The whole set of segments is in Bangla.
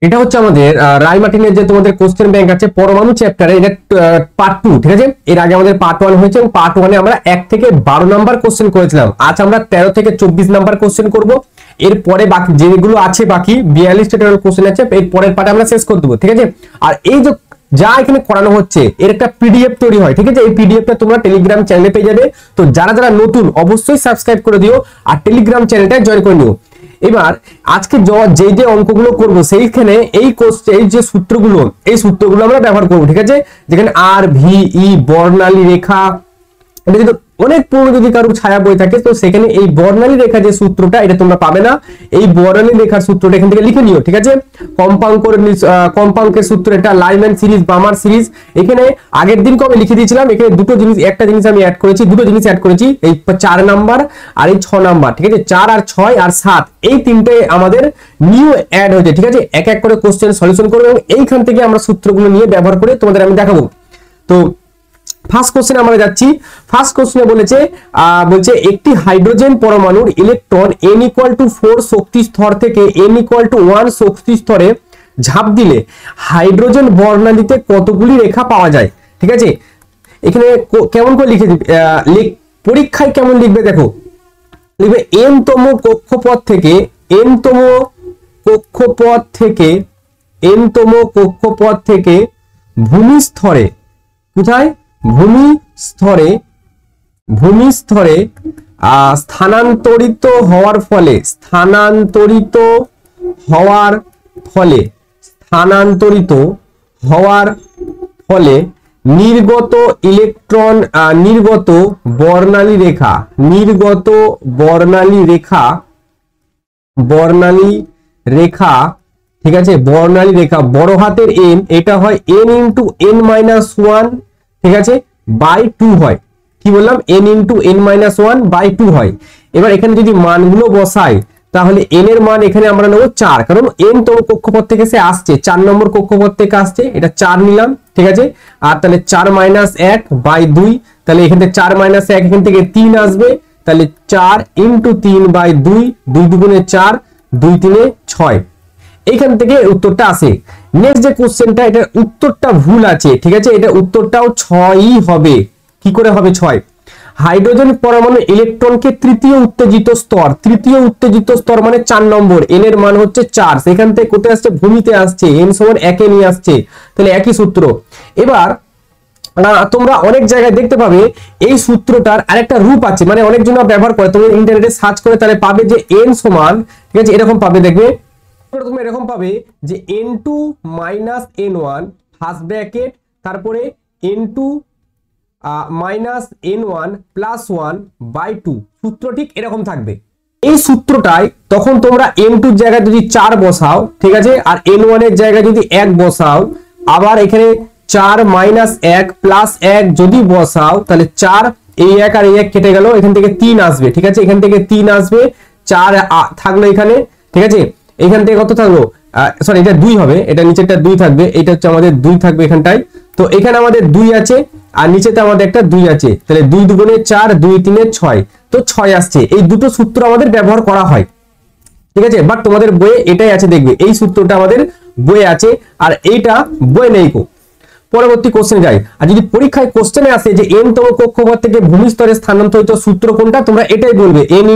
এটা হচ্ছে আমাদের রায় মার্টিনের যে তোমাদের কোশ্চেন ব্যাংক আছে পরমাণু চ্যাপ্টারে, এটা পার্ট 2। ঠিক আছে, এর আগে আমাদের পার্ট 1 হয়েছে এবং পার্ট 1 এ আমরা 1 থেকে 12 নাম্বার কোশ্চেন করেছিলাম। আজ আমরা 13 থেকে 24 নাম্বার কোশ্চেন করব। এরপরে বাকি যেগুলো আছে, বাকি 42 টোটাল কোশ্চেন আছে, এর পরের পার্টে আমরা শেষ করে দেবো। ঠিক আছে, আর এই যে যা এখানে করানো হচ্ছে এর একটা পিডিএফ তৈরি হয়। ঠিক আছে, এই পিডিএফটা তোমরা টেলিগ্রাম চ্যানেলে পেয়ে যাবে। তো যারা যারা নতুন অবশ্যই সাবস্ক্রাইব করে দিও আর টেলিগ্রাম চ্যানেলটা জয়েন করে নিও। এবার আজকে যে যে অঙ্কগুলো করব সেইখানে এই যে সূত্রগুলো, এই সূত্রগুলো আমরা ব্যবহার করব। ঠিক আছে, যেখানে আর ভি ই বর্ণালী রেখা, এটা কিন্তু অনেক পুরনো যদি কারোর ছায়া বই থাকে তো সেখানে এই বর্ণালী রেখা যে সূত্রটা এটা তোমরা পাবে না। এই বর্ণালী রেখার সূত্রটা এখান থেকে লিখে নিও। ঠিক আছে, কম্পাঙ্কের সূত্র, এটা লাইম্যান সিরিজ, বামার সিরিজ। এখানে আগের দিন কবে লিখে দিয়েছিলাম, এখানে দুটো জিনিস, একটা জিনিস আমি অ্যাড করেছি, দুটো জিনিস অ্যাড করেছি, এই 4 নাম্বার আর এই 6 নাম্বার। ঠিক আছে, 4 আর 6 আর 7 এই তিনটে আমাদের নিউ অ্যাড হয়েছে। ঠিক আছে, এক এক করে কোশ্চেন সলিউশন করবো এবং এইখান থেকে আমরা সূত্রগুলো নিয়ে ব্যবহার করে তোমাদের আমি দেখাবো। তো ফার্স্ট কোশ্চেনে আমরা যাচ্ছি। ফার্স্ট কোশ্চেনে বলছে একটি হাইড্রোজেন পরমাণুর ইলেকট্রন n = 4 শক্তি স্তর থেকে n = 1 শক্তি স্তরে ঝাঁপ দিলে হাইড্রোজেন বর্ণালীতে কতগুলি রেখা পাওয়া যায়। ঠিক আছে, এখানে কেমন করে লিখে পরীক্ষায় কেমন লিখবে দেখো, লিখবে n তম কক্ষপথ থেকে ভূমি স্তরে, কোথায়, ভূমি স্তরে স্থানান্তরিত হওয়ার ফলে নির্গত ইলেকট্রন, নির্গত বর্ণালী রেখা, ঠিক আছে, বর্ণালী রেখা বড় হাতের n, এটা হয় n × n-1, ঠিক আছে, বাই 2 হয়। কি বললাম, n × n-1/2 হয়। এবার এখানে যদি মানগুলো বসাই তাহলে n এর মান এখানে আমরা নেব 4, কারণ n তম কক্ষপথ থেকে সে আসছে, 4 নম্বর কক্ষপথ থেকে আসছে, এটা 4 নিলাম। ঠিক আছে, আর তাহলে 4 - 1/2, তাহলে এখান থেকে 4 - 1 এখান থেকে 3 আসবে, তাহলে 4 × 3/2, 2 × 4, 2 × 3 = 6। এইখান থেকে উত্তরটা আসে। নেক্সট যে কোশ্চেনটা, এটার উত্তরটা ভুল আছে। ঠিক আছে, এটা উত্তরটাও 6ই হবে। কি করে হবে 6? হাইড্রোজেন পরমাণু ইলেকট্রনকে তৃতীয় উত্তেজিত স্তর মানে 4 নম্বর, n এর মান হচ্ছে 4, সেখান থেকে কোথায় আসছে, ভূমিতে আসছে, n = 1 এ নিয়ে আসছে, তাহলে একই সূত্র। এবার তোমরা অনেক জায়গায় দেখতে পাবে এই সূত্রটার আরেকটা রূপ আছে, মানে অনেকজন ব্যবহার করে, তোমরা ইন্টারনেটে সার্চ করে তাহলে পাবে যে n সমান, ঠিক আছে, এরকম পাবে, দেখবে তোমরা এরকম পাবে যে n2 - n1 ফার্স্ট ব্র্যাকেট, তারপরে n2 - n1 + 1/2, সূত্র ঠিক এরকম থাকবে। এই সূত্রটাই তখন তোমরা n2 এর জায়গায় যদি 4 বসাও, ঠিক আছে, আর n1 এর জায়গায় যদি 1 বসাও, আবার এখানে 4 - 1 + 1 যদি বসাও, তাহলে 4, এই 1 আর এই 1 কেটে গেল, এখান থেকে 3 আসবে। ঠিক আছে, এখান থেকে 3 আসবে, 4 থাকলো এখানে। ঠিক আছে, এখান থেকে কত থাকলো, সরি এটা 2 হবে, এটা নিচেরটা 2 থাকবে, এটা হচ্ছে আমাদের 2 থাকবে এখানটায়। তো এখানে আমাদের 2 আছে আর নিচেতে আমাদের একটা 2 আছে, তাহলে 2 × 2 = 4, 2 × 3 = 6, তো 6 আসছে। এই দুটো সূত্র আমাদের ব্যবহার করা হয়। ঠিক আছে, বাট তোমাদের বইয়ে এটাই আছে, দেখবে এই সূত্রটা আমাদের বইয়ে আছে আর এইটা বইয়ে নেই। পরবর্তী কোশ্চেনে যাই। আর যদি পরীক্ষায় কোশ্চেনে আসে যে n তম কক্ষপথ থেকে ভূমি স্তরে স্থানান্তরিত সূত্র কোনটা, তোমরা এটাই বলবে, n ×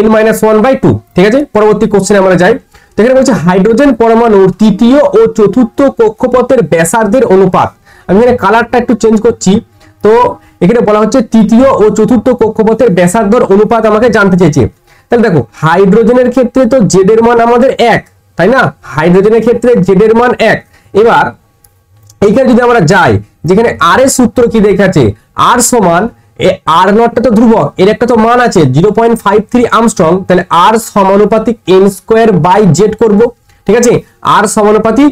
n-1/2। ঠিক আছে, পরবর্তী কোশ্চেনে আমরা যাই। তো এখানে বলছে হাইড্রোজেন পরমাণুর তৃতীয় ও চতুর্থ কক্ষপথের ব্যাসার্ধের অনুপাত। আমি এখানে কালারটা একটু চেঞ্জ করছি। তো এখানে বলা হচ্ছে তৃতীয় ও চতুর্থ কক্ষপথের ব্যাসার্ধের অনুপাত আমাকে জানতে চেয়েছে। তাহলে দেখো, হাইড্রোজেনের ক্ষেত্রে তো z এর মান আমাদের 1, তাই না, হাইড্রোজেনের ক্ষেত্রে z এর মান 1। এবার এইখানে যদি আমরা যাই, যেখানে r এর সূত্র কি দেখাচ্ছে, r সমান, r নটটা তো ধ্রুবক, এর একটা তো মান আছে 0.53 আর্মস্ট্রং, তাহলে r সমানুপাতিক n²/z করব। ঠিক আছে, r সমানুপাতিক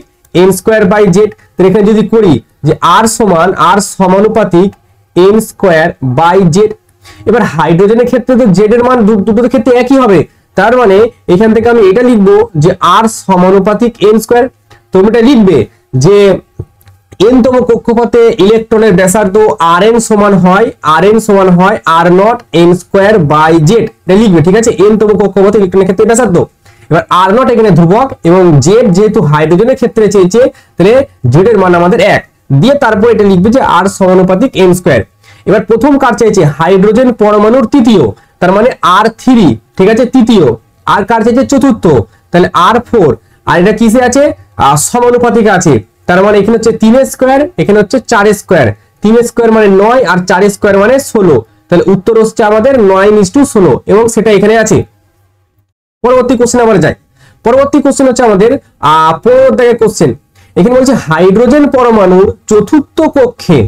n²/z। তাহলে এখানে যদি করি যে r সমানুপাতিক n²/z। এবার হাইড্রোজেনের ক্ষেত্রে তো z এর মান দুটোর ক্ষেত্রে একই হবে, তার মানে এখান থেকে আমি এটা লিখবো যে r সমানুপাতিক n²। তুমি এটা লিখবে যে n তম কক্ষপথে ইলেকট্রনের ব্যাসার্ধ rn সমান হয় r0 n²/z, এটা লিখবে। ঠিক আছে, n তম কক্ষপথে ইলেকট্রনের ক্ষেত্রে ব্যাসার্ধ। এবার আর নট এখানে ধ্রুবক এবং জেড যেহেতু হাইড্রোজেনের ক্ষেত্রে চেয়েছে তাহলে জেড এর মান আমাদের 1 দিয়ে তারপর এটা লিখবে যে আর সমানুপাতিক n স্কয়ার। এবার প্রথম কার চাইছে হাইড্রোজেন পরমাণুর তৃতীয়, তার মানে R3, ঠিক আছে তৃতীয়। আর কার চাইছে চতুর্থ, তাহলে R4। আর এটা কিসে আছে সমানুপাতিক আছে, তার মানে এখানে হচ্ছে 3 স্কয়ার, এখানে হচ্ছে 4 স্কয়ার। 3 স্কয়ার মানে 9 আর 4 স্কয়ার মানে 16, তাহলে উত্তর হচ্ছে আমাদের 9:16 এবং সেটা এখানে আছে। পরবর্তী কোশ্চেন আমরা যাই। পরবর্তী কোশ্চেন হচ্ছে আমাদের 15 দাগের কোশ্চেন। এখানে বলছে হাইড্রোজেন পরমাণুর চতুর্থ কক্ষে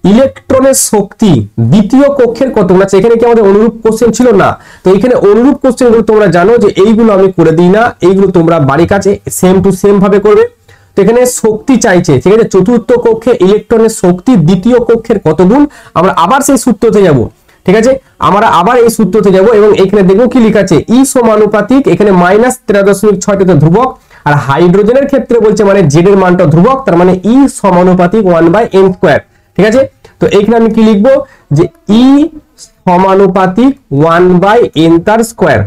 ইলেকট্রনের শক্তি দ্বিতীয় কক্ষের কত গুণ আছে। এখানে কি আমাদের অনুরূপ কোশ্চেন ছিল না? তো এখানে অনুরূপ কোশ্চেনগুলো তোমরা জানো যে এইগুলো আমি করে দিই না, এইগুলো তোমরা বাড়ির কাছে সেম টু সেম ভাবে করবে। তো এখানে শক্তি চাইছে, ঠিক আছে, চতুর্থ কক্ষে ইলেকট্রনের শক্তি দ্বিতীয় কক্ষের কত গুণ। আমরা আবার সেই সূত্রতে যাব, ঠিক আছে, আমরা আবার এই সূত্রতে যাব এবং এখানে দেখবো কি লেখা আছে ই সমানুপাতিক, এখানে -13.6 ধ্রুবক। আর হাইড্রোজেনের ক্ষেত্রে বলছে মানে জেড এর মানটা ধ্রুবক, তার মানে ই সমানুপাতিক 1/n স্কয়ার, ঠিক আছে। তো এখানে আমি কি লিখবো যে ই সমানুপাতিক 1/n তার স্কয়ার,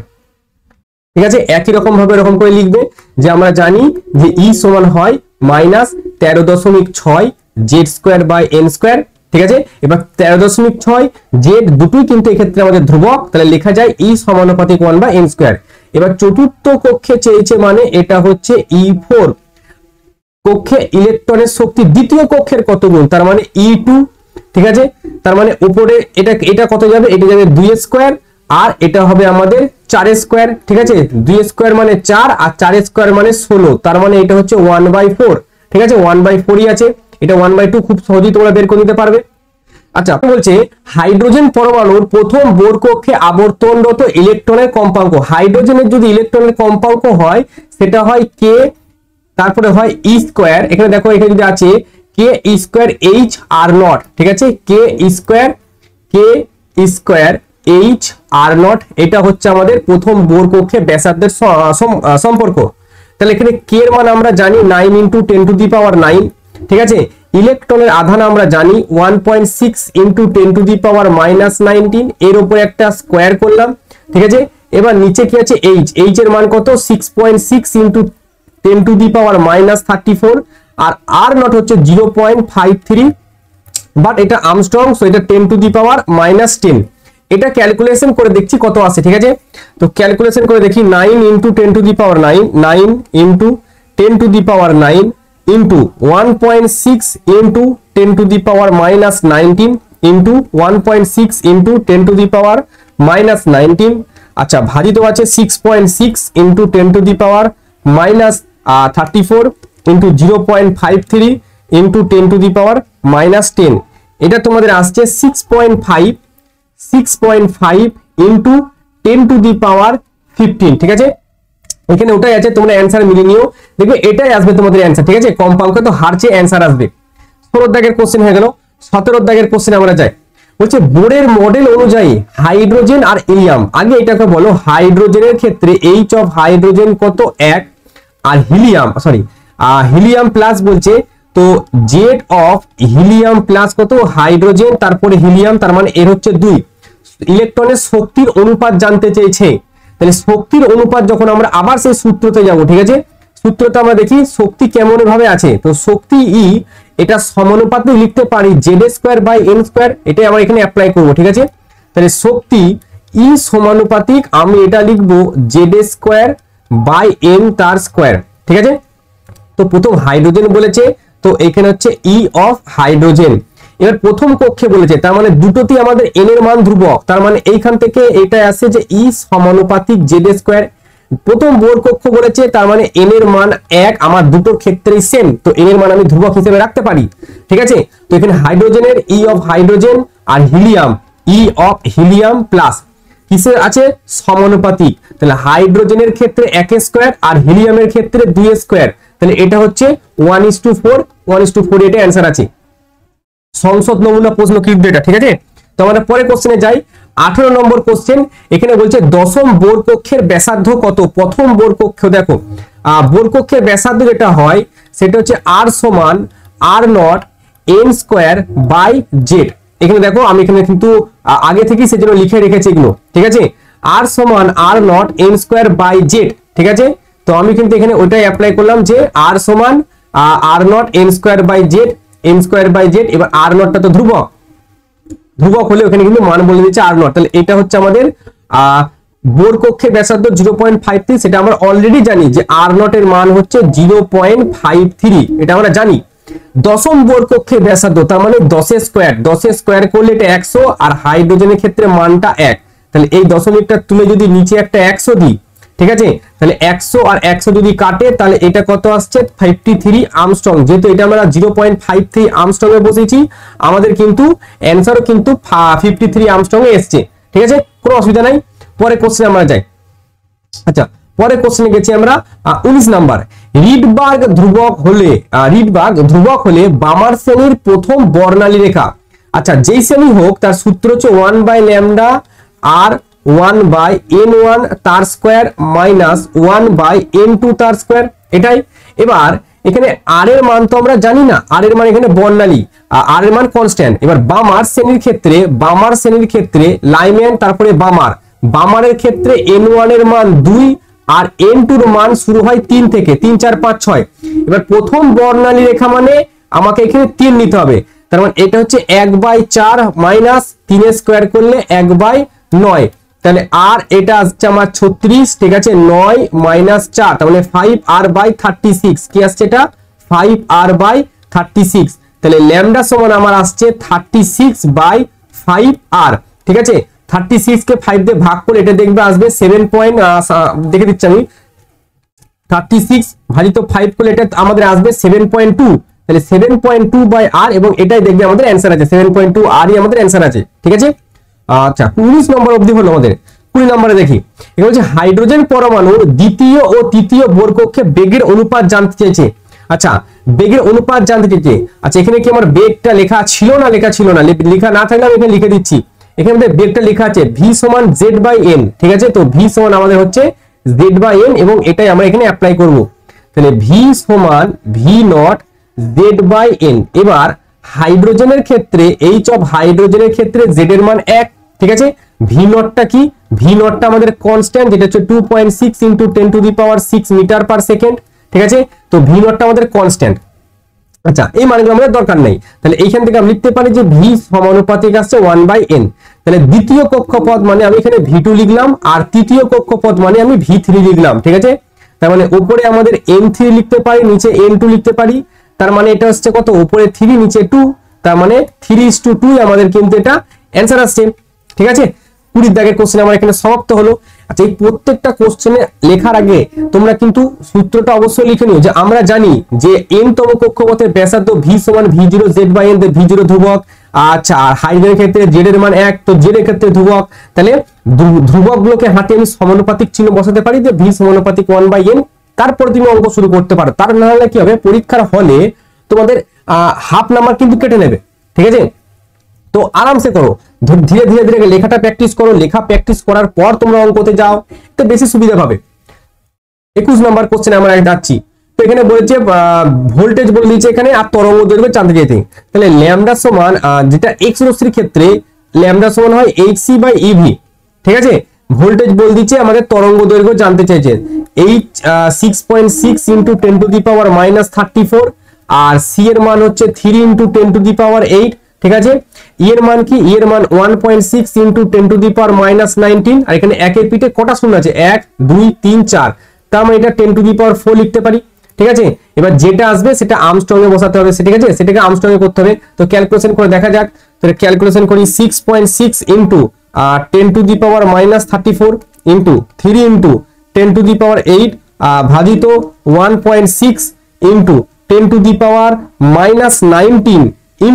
ঠিক আছে। একই রকম ভাবে এরকম করে লিখবে যে আমরা জানি যে ই সমান হয় -13.6 Z square by N square, ঠিক আছে। এবার 13.6 জেড দুটোই কিন্তু এক্ষেত্রে আমাদের ধ্রুবক, তাহলে লেখা যায় ই সমানুপাতিক 1/n স্কয়ার। এবার চতুর্থ কক্ষে চেয়েছে মানে এটা হচ্ছে E4 কক্ষে ইলেকট্রনের শক্তি দ্বিতীয় কক্ষের কত গুণ, তার মানে E2, ঠিক আছে। তার মানে উপরে এটা কত যাবে, এটা যাবে 2 স্কয়ার আর এটা হবে আমাদের 4 স্কয়ার, ঠিক আছে। 2 স্কয়ার মানে 4 আর 4 স্কয়ার মানে 16, তার মানে এটা হচ্ছে 1/4, ঠিক আছে। 1/4ই আছে, এটা 1/2 খুব সহজেই তোমরা বের করে নিতে পারবে। আচ্ছা, বলছে হাইড্রোজেন পরমাণুর প্রথম বোর কক্ষে আবর্তনরত ইলেকট্রনের কম্পাঙ্ক। হাইড্রোজেনের যদি ইলেকট্রনের কম্পাঙ্ক হয় সেটা হয় k, তারপরে হয় ই স্কয়ার। এখানে দেখো এখানে যদি আছে k E square H are not, ঠিক আছে, k E square H are not, এটা হচ্ছে আমাদের প্রথম বোর কক্ষে ব্যাসার্ধের সম্পর্ক। তাহলে এখানে k এর মান আমরা জানি 9 × 10⁹ 9, ঠিক আছে। ইলেকট্রনের আধান আমরা জানি 1.6 × 10⁻⁻19, এর উপরে একটা স্কয়ার করলাম, ঠিক আছে। এবার নিচে কি আছে এইচ এর মান কত 6.6 × 10⁻34 আর আর নট হচ্ছে 0.53, বাট এটা আর্মস্ট্রং, সো এটা 10⁻−10। এটা ক্যালকুলেশন করে দেখছি কত আসে, ঠিক আছে। তো ক্যালকুলেশন করে দেখি 9 × 10⁹9, 9 × 10⁻9 into 1.6 into 10⁻−19 into 1.6 into 10⁻−19, আচ্ছা ভাজিত আছে 6.6 into 10⁻−34 into 0.53 into 10⁻−10, এটা তোমাদের আসছে 6.5 into 10⁻15, ঠিক আছে। এখানে ওটাই আছে, তোমরা অ্যানসার মিলিয়ে নিও, দেখবে এটাই আসবে তোমাদের অ্যানসার, ঠিক আছে। কম্পাঙ্ক তো হার চেয়ে অ্যানসার আসবে। 16 দাগের কোশ্চেন হয়ে গেল। 17 দাগের কোশ্চেন আমরা যাই। বলছে বোরের মডেল অনুযায়ী হাইড্রোজেন আর হিলিয়াম, আগে এটাকে বলো হাইড্রোজেনের ক্ষেত্রে এইচ অফ হাইড্রোজেন কত 1 আর হিলিয়াম প্লাস বলছে, তো জেড অফ হিলিয়াম প্লাস কত হাইড্রোজেন তারপরে হিলিয়াম, তার মানে এর হচ্ছে 2। ইলেকট্রনের শক্তির অনুপাত জানতে চেয়েছে, তাহলে শক্তির অনুপাত যখন আমরা আবার সেই সূত্রতে যাব, ঠিক আছে, সূত্রটা আমরা দেখি শক্তি কেমন ভাবে আছে। তো শক্তি ই এটা সমানুপাতে লিখতে পারি Z square by N square, এটাই আমরা এখানে অ্যাপ্লাই করব, ঠিক আছে। তাহলে শক্তি ই সমানুপাতিক আমি এটা লিখবো জেড স্কয়ার বাই এন তার স্কয়ার, ঠিক আছে। তো প্রথম হাইড্রোজেন বলেছে, তো এখানে হচ্ছে ই অফ হাইড্রোজেন। এবার প্রথম কক্ষে বলেছে, তার মানে দুটোতেই আমাদের এন এর মান ধ্রুবক, তার মানে এইখান থেকে এটা আসছে যে ই সমানুপাতিক জেড স্কয়ার। প্রথম বোর কক্ষ বলেছে, তার মানে এন এর মান 1, আমার দুটোর ক্ষেত্রেই সেম, তো এন এর মান আমি ধ্রুবক হিসেবে রাখতে পারি, ঠিক আছে। তো এখানে হাইড্রোজেনের ই অফ হাইড্রোজেন আর helium E of helium plus কিসের আছে সমানুপাতিক, তাহলে হাইড্রোজেনের ক্ষেত্রে 1 স্কয়ার আর হিলিয়ামের ক্ষেত্রে 2 স্কয়ার, তাহলে এটা হচ্ছে 1:4 এটা অ্যানসার আছে। সংসদ নমুনা প্রশ্ন কি এটা, ঠিক আছে। তো আমরা পরে কোশ্চেনে যাই। 18 নম্বর কোশ্চেন, এখানে বলছে দশম বোর কক্ষের ব্যাসার্ধ কত। প্রথম বোর কক্ষ দেখো, বোর কক্ষের ব্যাসার্ধ যেটা হয় সেটা হচ্ছে আর সমান R naught N square by Z. এখানে দেখো আমি এখানে কিন্তু আগে থেকেই সেজন্য লিখে রেখেছি এগুলো, ঠিক আছে। আর সমান R naught N square by Z, ঠিক আছে। তো আমি কিন্তু এখানে ওইটাই অ্যাপ্লাই করলাম যে আর সমান R naught N square by Z, N square by Z. এবার আর নটটা তো ধ্রুবক, ধ্রুবক হলে ওখানে কিন্তু মান বলে দিচ্ছে আর নট। তাহলে এটা হচ্ছে আমাদের বোর কক্ষে ব্যাসার্ধ 0.53, সেটা আমরা অলরেডি জানি যে আর নট এর মান হচ্ছে 0.53, এটা আমরা জানি। দশম বোর কক্ষে ব্যাসার্ধ তার মানে 10 এর স্কোয়ার করলে এটা 100, আর হাইড্রোজেনের ক্ষেত্রে মানটা 1। তাহলে এই দশমিকটা তুলে যদি নিচে একটা 100 দিই, ঠিক আছে, তাহলে 100 আর 100 যদি কাটে তাহলে এটা কত আসছে 53 আর্মস্ট্রং। যেহেতু এটা আমরা 0.53 আর্মস্ট্রং এ বসেছি, আমাদের কিন্তু অ্যানসারও কিন্তু 53 আর্মস্ট্রং এ এসছে। ঠিক আছে, কোনো অসুবিধা নাই। পরে কোশ্চেন আমরা যাই। আচ্ছা, পরে কোশ্চেনে গেছি আমরা 19 নাম্বার। রিডবার্গ ধ্রুবক হলে বামার শ্রেণীর প্রথম বর্ণালী রেখা। আচ্ছা, যেই শ্রেণী হোক তার সূত্র হচ্ছে 1/λ আর 1/n1 তার স্কোয়ার মাইনাস 1/n2 তার স্কোয়ার, এটাই। এবার এখানে আর এর মান তো আমরা জানি না, আর এর মান এখানে বর্ণালী, আর এর মান কনস্ট্যান্ট। এবার বামার শ্রেণীর ক্ষেত্রে লাইম্যান তারপরে বামারের ক্ষেত্রে n1 এর মান 2 আর n2 এর মান শুরু হয় 3 থেকে, 3 4 5 6। এবার প্রথম বর্ণালী রেখা মানে আমাকে এখানে 3 নিতে হবে, তার মানে এটা হচ্ছে 1/4 মাইনাস 3 এর স্কোয়ার করলে 1/9। তাহলে আর এটা আসছে আমার 36, ঠিক আছে, 9 মাইনাস 4 তার মানে 5r/36, কি আসছে এটা 5r/36। তাহলে ল্যামডা সমান আমার আসছে 36/5r। ঠিক আছে, 36 কে 5 দিয়ে ভাগ করে এটা দেখবে আসবে 7 পয়েন্ট, দেখে দিচ্ছি আমি, 36 ভাজিত 5 করলে এটা আমাদের আসবে 7.2। তাহলে 7.2/r, এবং এটাই দেখবে আমাদের অ্যান্সার আছে, 7.2r আমাদের অ্যান্সার আছে। ঠিক আছে, আচ্ছা 19 নম্বর অবধি হলো আমাদের। 20 নম্বরে দেখি, এখানে হচ্ছে হাইড্রোজেন পরমাণুর দ্বিতীয় ও তৃতীয় বোর কক্ষে বেগের অনুপাত জানতে চেয়েছে। আচ্ছা, বেগের অনুপাত জানতে চেয়েছে। আচ্ছা, এখানে কি আমার বেগটা লেখা ছিল না? লেখা না থাকলে আমি এখানে লিখে দিচ্ছি। এখানে আমাদের বেগটা লেখা আছে v সমান z/n। ঠিক আছে, তো v সমান আমাদের হচ্ছে z/n, এবং এটাই আমরা এখানে অ্যাপ্লাই করব। তাহলে v সমান v0 z/n। এবার হাইড্রোজেনের ক্ষেত্রে হাইড্রোজেনের ক্ষেত্রে z এর মান 1। ঠিক আছে, v0টা কি? v0টা আমাদের কনস্ট্যান্ট, যেটা হচ্ছে 2.6 × 10⁶ মিটার পার সেকেন্ড। ঠিক আছে, তো v0টা আমাদের কনস্ট্যান্ট। আচ্ছা, এই মানগুলো আমাদের দরকার নেই। তাহলে এইখান থেকে আমি লিখতে পারি যে v সমানুপাতিক আসছে 1/n। তাহলে দ্বিতীয় কক্ষপথ মানে আমি এখানে v2 লিখলাম, আর তৃতীয় কক্ষপথ মানে আমি v3 লিখলাম। ঠিক আছে, তার মানে উপরে আমাদের n3 লিখতে পারি, নিচে n2 লিখতে পারি। তার মানে এটা হচ্ছে কত, উপরে 3 নিচে 2, তার মানে 3:2 আমাদের কিন্তু এটা অ্যান্সার আসছে। ঠিক আছে, 20 দাগের কোশ্চেন আমার এখানে সমাপ্ত হলো। আচ্ছা, এই প্রত্যেকটা কোশ্চেনে লেখার আগে তোমরা কিন্তু সূত্রটা অবশ্যই লিখে নিও, যে আমরা জানি যে n তম কক্ষপথের ব্যাসার্ধ v সমান v0 z/n, v0 ধ্রুবক। আচ্ছা, আর হাইড্রোজেনের ক্ষেত্রে z এর মান 1, তো z এর ক্ষেত্রে ধ্রুবক। তাহলে ধ্রুবকগুলোকে হাতে আমি সমানুপাতিক চিহ্ন বসাতে পারি, যে v সমানুপাতিক 1/n। তারপরে তুমি অঙ্ক শুরু করতে পারো। তার না হলে কি হবে, পরীক্ষার হলে তোমাদের হাফ নাম্বার কিন্তু কেটে নেবে। ঠিক আছে, তো আরামসে করো, ধীরে ধীরে লেখাটা প্র্যাকটিস করো। লেখা প্র্যাকটিস করার পর তোমরা অঙ্কতে যাও, তো বেশি সুবিধা পাবে। 21 নম্বর কোশ্চেনে আমরা যাচ্ছি। তো এখানে বলেছে ভোল্টেজ বলে দিয়েছে এখানে, আর তরঙ্গ দৈর্ঘ্য জানতে চাইছে। তাহলে ল্যামডা সমান, যেটা এক্স রশ্মির ক্ষেত্রে ল্যামডা সমান হয় hc/ev। ঠিক আছে, ভোল্টেজ বলে দিচ্ছে, আমাদের তরঙ্গ দৈর্ঘ্য জানতে চাইছে 6.6 × 10⁻34, আর সি এর মান হচ্ছে 3 × 10⁸। ঠিক আছে, এর মান কি? এর মান 1.6 × 10⁻19, আর এখানে একের পিঠে কটা শূন্য আছে? 1 2 3 4, তার মানে এটা 10⁴ লিখতে পারি। ঠিক আছে, এবার যেটা আসবে সেটা আর্মস্ট্রং এ বসাতে হবে। ঠিক আছে, সেটাকে আর্মস্ট্রং এ করতে হবে। তো ক্যালকুলেশন করে দেখা যাক। তাহলে ক্যালকুলেশন করি, 6.6 × 10⁻34 × 3 × 10⁸ ভাজিত 1.6 × 10⁻19 ×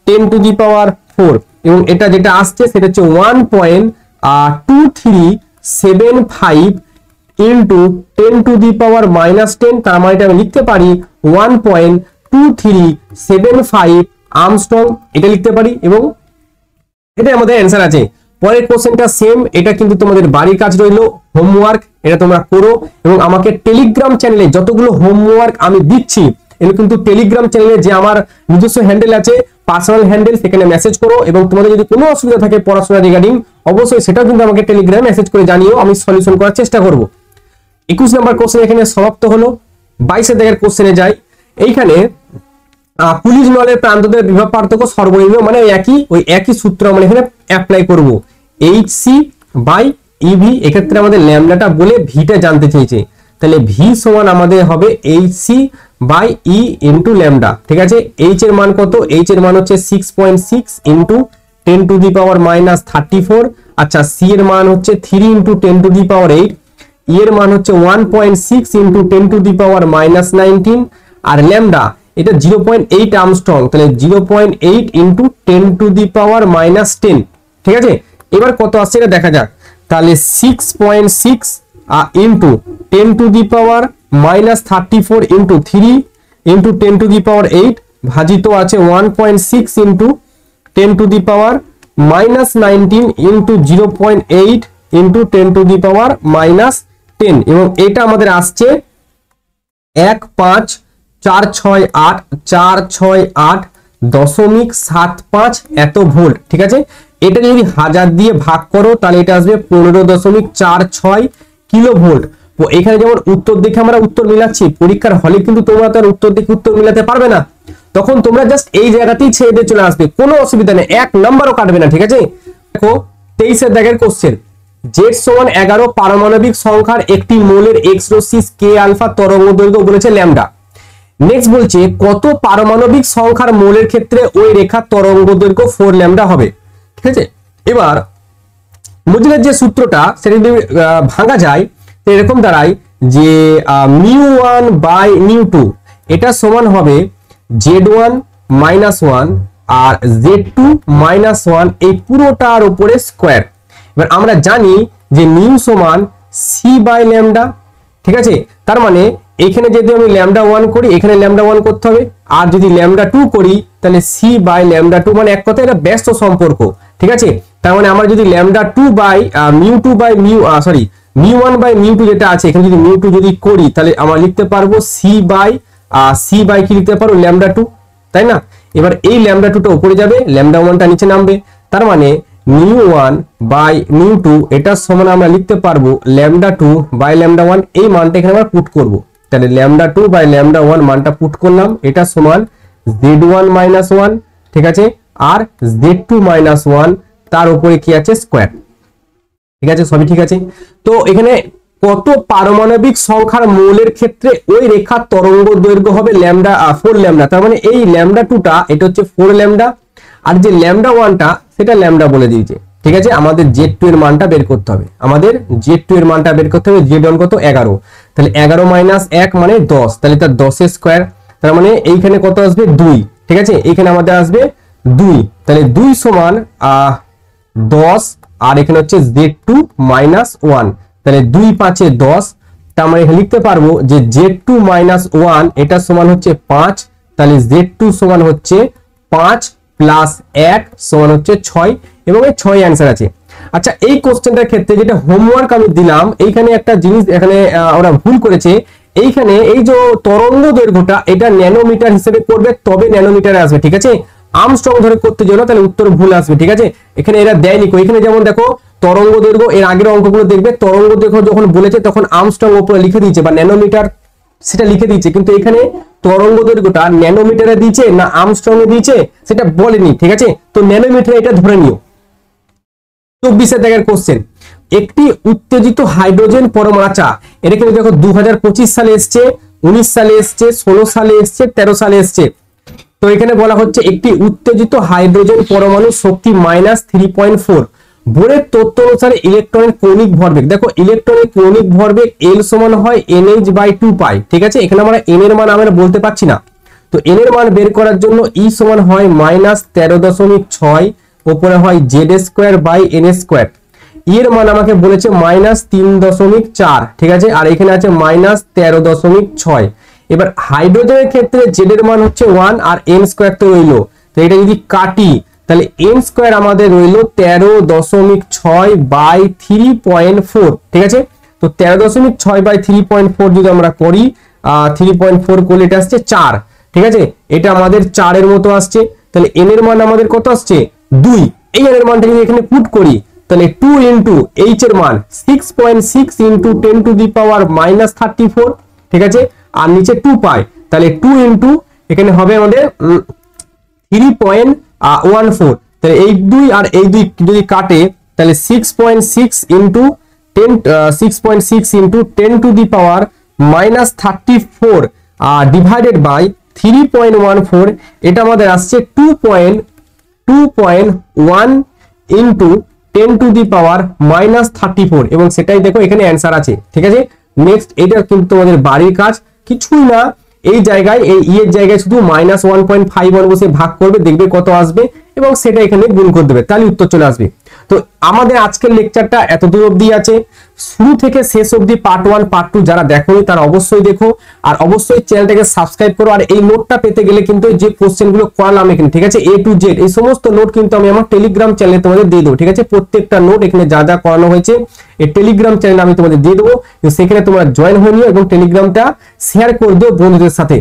10⁴, এবং এটা যেটা আসছে সেটা হচ্ছে 1.2375 × 10⁻10, তার মানে এটা আমি লিখতে পারি 1.2375 আর্মস্ট্রং, এটা লিখতে পারি, এবং এটা আমাদের অ্যান্সার আছে। পরের কোশ্চেনটা সেম, এটা কিন্তু তোমাদের বাড়ির কাজ রইলো, হোমওয়ার্ক, এটা তোমরা করো। এবং আমাকে টেলিগ্রাম চ্যানেলে যতগুলো হোমওয়ার্ক আমি দিচ্ছি, এগুলো কিন্তু টেলিগ্রাম চ্যানেলে যে আমার নিজস্ব হ্যান্ডেল আছে, পার্সোনাল হ্যান্ডেল, সেখানে মেসেজ করো। এবং তোমাদের যদি কোনো অসুবিধা থাকে পড়াশোনা রিগার্ডিং, অবশ্যই সেটাও কিন্তু আমাকে টেলিগ্রামে মেসেজ করে জানিও, আমি সলিউশন করার চেষ্টা করব। 21 নম্বর কোশ্চেন এখানে সমাপ্ত হলো। 22 দাগের কোশ্চেনে যাই। এইখানে পুলিশ নলের প্রান্তদের বিভব পার্থক্য সর্বনিম্ন, মানে ওই একই সূত্র আমরা এখানে অ্যাপ্লাই করব। এইচসি বাই ইভি, এক্ষেত্রে আমাদের ল্যামডাটা বলে ভিটা জানতে চেয়েছে, তাহলে ভি সমান আমাদের হবে HC by E into lambda. ঠিক আছে, এইচ এর মান কত? এইচ এর মান হচ্ছে 6.6 into 10 to the power minus 34। আচ্ছা, সি এর মান হচ্ছে 3 ইন্টু 10 টু দি পাওয়ার 8, ই এর মান হচ্ছে 1.6 into 10 to the power minus 19, আর ল্যামডা এটা 0.8 আর্মস্ট্রং, তাহলে 0.8 into 10 to the power minus 10। ঠিক আছে, এবার কত আসছে এটা দেখা যাক। তাহলে 6.6 into 10 to the power minus 34 into 3 into 10 to the power 8 ভাজিত আছে 1.6 into 10 to the power minus 19 into 0.8 into 10 to the power minus 10, এবং এটা আমাদের আসছে 15468.75 এত ভোল্ট। ঠিক আছে, এটা যদি 1000 দিয়ে ভাগ করো তাহলে এটা আসবে 15.46 কিলো ভোল্ট। তো এখানে যেমন উত্তর দেখে আমরা উত্তর মিলাচ্ছি, পরীক্ষার হলে কিন্তু তোমরা তার উত্তর দেখে উত্তর মিলাতে পারবে না, তখন তোমরা জাস্ট এই জায়গাতেই ছেড়ে দিয়ে চলে আসবে, কোনো অসুবিধা নেই, 1 নাম্বারও কাটবে না। ঠিক আছে, দেখো 23 দাগের কোশ্চেন। জেড সমান 11 পারমাণবিক সংখ্যার একটি মোলের এক্স রশ্মি কে আলফা তরঙ্গ দৈর্ঘ্য বলেছে ল্যামডা। নেক্সট বলছে কত পারমাণবিক সংখ্যার মোলের ক্ষেত্রে ওই রেখার তরঙ্গ দৈর্ঘ্য 4 ল্যামডা হবে। ঠিক আছে, এবার মজুলের যে সূত্রটা সেটা যদি ভাঙা যায় এরকম দাঁড়ায় যে μ1 বাই μ2 এটা সমান হবে z1 মাইনাস 1 আর z2 মাইনাস 1 এই পুরোটার উপরে স্কোয়ার। এবার আমরা জানি যে μ সমান c বাই ল্যামডা। ঠিক আছে, তার মানে এখানে যদি আমি ল্যামডা 1 করি এখানে ল্যামডা 1 করতে হবে, আর যদি ল্যামডা 2 করি তাহলে c বাই ল্যামডা 2, মানে এক কথায় এটা ব্যস্ত সম্পর্ক। ঠিক আছে, তার মানে আমরা যদি ল্যামডা 2 বাই μ2 বাই μ1 বাই μ2 যেটা আছে এখানে যদি μ2 যদি করি তাহলে আমরা লিখতে পারবো c বাই কি লিখতে পারবো ল্যামডা 2, তাই না? এবার এই ল্যামডা 2টা উপরে যাবে, ল্যামডা 1টা নিচে নামবে, তার মানে μ1 বাই μ2 এটা সমান আমরা লিখতে পারবো ল্যামডা 2 বাই ল্যামডা 1, এই মানটা এখানে আমরা পুট করব। তাহলে ল্যামডা 2 বাই ল্যামডা 1 মানটা পুট করলাম, এটা সমান z1 মাইনাস 1। ঠিক আছে, আর z2 মাইনাস 1 তার উপরে কি আছে স্কোয়ার। ঠিক আছে, সবই ঠিক আছে। তো এখানে কত পারমাণবিক সংখ্যার মৌলের ক্ষেত্রে ওই রেখার তরঙ্গ দৈর্ঘ্য হবে ল্যামডা 4 ল্যামডা, তার মানে এই ল্যামডা 2টা এটা হচ্ছে 4 ল্যামডা, আর যে ল্যামডা 1টা সেটা ল্যামডা বলে দিয়েছে। ঠিক আছে, আমাদের z2 এর মানটা বের করতে হবে, z1 কত 11, তাহলে 11 মাইনাস 1 মানে 10, তাহলে তার 10 এর স্কোয়ার, তার মানে এইখানে কত আসবে 2। ঠিক আছে, এইখানে আমাদের আসবে 2, তাহলে 2 সমান 10, আর এখানে হচ্ছে z2 মাইনাস 1, তাহলে 2 5 10, তার মানে এখানে লিখতে পারবো যে z2 মাইনাস 1 এটা সমান হচ্ছে 5, তাহলে z2 সমান হচ্ছে 5 প্লাস 1 সমান হচ্ছে 6, এবং এই 6 অ্যান্সার আছে। আচ্ছা, এই কোশ্চেনটার ক্ষেত্রে যেটা হোমওয়ার্ক আমি দিলাম এইখানে একটা জিনিস এখানে ওরা ভুল করেছে, এইখানে এই যে তরঙ্গ দৈর্ঘ্যটা এটা ন্যানোমিটার হিসেবে করবে তবে ন্যানোমিটারে আসবে। ঠিক আছে, আর্মস্ট্রং ধরে করতে যাও না তাহলে উত্তর ভুল আসবে। ঠিক আছে, এখানে এরা দেয়নি, এখানে যেমন দেখো তরঙ্গ দৈর্ঘ্য এর আগের অঙ্কগুলো দেখবে তরঙ্গ দৈর্ঘ্য যখন বলেছে তখন আর্মস্ট্রং উপরে লিখে দিয়েছে বা ন্যানোমিটার সেটা লিখে দিয়েছে, কিন্তু এখানে তরঙ্গ দৈর্ঘ্যটা ন্যানোমিটারে দিয়েছে না আর্মস্ট্রং এ দিয়েছে সেটা বলেনি। ঠিক আছে, তো ন্যানোমিটারে এটা ধরে নিও। 24 দাগের কোশ্চেন, একটি উত্তেজিত হাইড্রোজেন পরমাণু, আচ্ছা এটা কিন্তু দেখো 2025 সালে এসছে, 19 সালে এসছে, 16 সালে এসছে, 13 সালে এসছে। তো এখানে বলা হচ্ছে একটি উত্তেজিত হাইড্রোজেন পরমাণু শক্তি -3.4, বোরের তত্ত্ব অনুসারে ইলেকট্রনের কৌণিক ভরবেগ, দেখো ইলেকট্রনের কৌণিক ভরবেগ L সমান হয় NH/2π। ঠিক আছে, এখানে আমরা n এর মান আমরা বলতে পারছি না, তো n এর মান বের করার জন্য E সমান হয় -13.6, উপরে হয় z²/n², E এর মান আমাকে বলেছে -3.4। ঠিক আছে, আর এখানে আছে -13.6। এবার হাইড্রোজেনের ক্ষেত্রে z এর মান হচ্ছে 1 আর n² তো রইলো, তো এটা যদি কাটি তাহলে n² আমাদের রইলো 13.6/3.4। ঠিক আছে, তো 13.6/3.4 যদি আমরা করি 3.4 করলে এটা আসছে 4। ঠিক আছে, এটা আমাদের 4 এর মতো আসছে, তাহলে n এর মান আমাদের কত আসছে 2, এই n এর মানটা যদি এখানে পুট করি তাহলে 2 ইন্টু এইচ এর মান 6.6 ইন্টু 10 টু দি পাওয়ার -34, ঠিক আছে, আর নিচে 2 পাই, তাহলে 2 ইন্টু এখানে হবে আমাদের 3.14, তাহলে এই 2 আর এই 2 যদি কাটে তাহলে 6.6 into 10 to the power -34 divided by 3.14, এটা আমাদের আসছে 2.1 ইন্টু 10 টু দি পাওয়ার -34, এবং সেটাই দেখো এখানে অ্যান্সার আছে, ঠিক আছে। নেক্সট, এটা কিন্তু তোমাদের বাড়ির কাজ, কিছুই না, এই জায়গায় এই ই এর জায়গায় শুধু -1.51 বসে ভাগ করবে, দেখবে কত আসবে, এবং সেটা এখানে গুণ করে দেবে, তাহলে উত্তর চলে আসবে। তো আমাদের আজকের লেকচারটা এতদূর অবধি আছে, শুরু থেকে শেষ অবধি পার্ট 1 পার্ট 2 যারা দেখোনি তারা অবশ্যই দেখো, আর অবশ্যই চ্যানেলটাকে সাবস্ক্রাইব করো। আর এই নোটটা পেতে গেলে কিন্তু যে কোশ্চেনগুলো করালাম এখানে, ঠিক আছে, A to Z এই সমস্ত নোট কিন্তু আমি আমার টেলিগ্রাম চ্যানেলে তোমাদের দিয়ে দেবো, ঠিক আছে। প্রত্যেকটা নোট এখানে যা যা করানো হয়েছে এই টেলিগ্রাম চ্যানেলে আমি তোমাদের দিয়ে দেবো, সেখানে তোমরা জয়েন হয়ে নিও এবং টেলিগ্রামটা শেয়ার করে দিও বন্ধুদের সাথে।